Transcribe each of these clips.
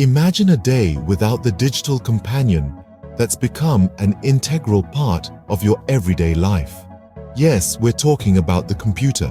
Imagine a day without the digital companion that's become an integral part of your everyday life. Yes, we're talking about the computer.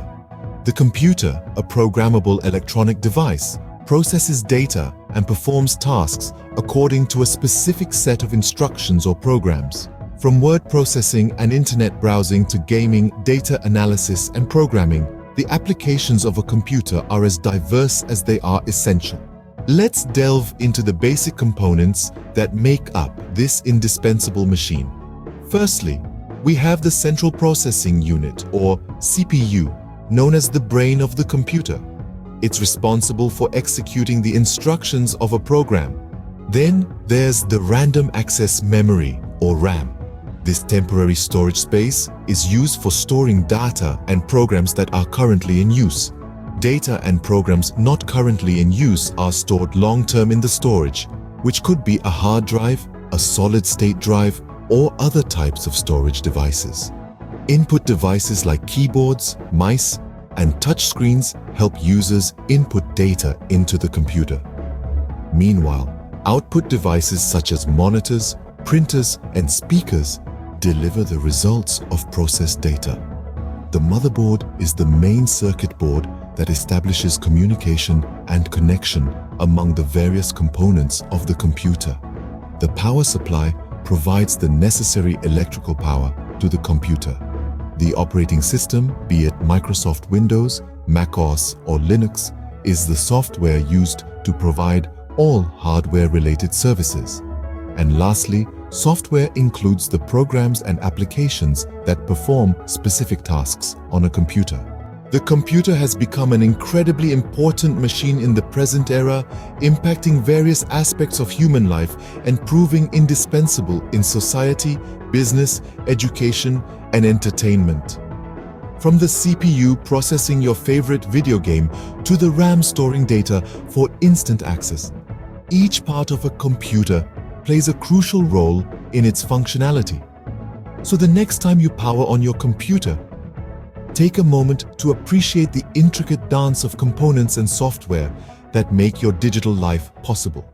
The computer, a programmable electronic device, processes data and performs tasks according to a specific set of instructions or programs. From word processing and internet browsing to gaming, data analysis and programming, the applications of a computer are as diverse as they are essential. Let's delve into the basic components that make up this indispensable machine. Firstly, we have the Central Processing Unit, or CPU, known as the brain of the computer. It's responsible for executing the instructions of a program. Then there's the Random Access Memory, or RAM. This temporary storage space is used for storing data and programs that are currently in use. Data and programs not currently in use are stored long-term in the storage, which could be a hard drive, a solid-state drive, or other types of storage devices. Input devices like keyboards, mice, and touchscreens help users input data into the computer. Meanwhile, output devices such as monitors, printers, and speakers deliver the results of processed data. The motherboard is the main circuit board that establishes communication and connection among the various components of the computer. The power supply provides the necessary electrical power to the computer. The operating system, be it Microsoft Windows, macOS, or Linux, is the software used to provide all hardware-related services. And lastly, software includes the programs and applications that perform specific tasks on a computer. The computer has become an incredibly important machine in the present era, impacting various aspects of human life and proving indispensable in society, business, education, and entertainment. From the CPU processing your favorite video game to the RAM storing data for instant access, each part of a computer plays a crucial role in its functionality. So the next time you power on your computer, take a moment to appreciate the intricate dance of components and software that make your digital life possible.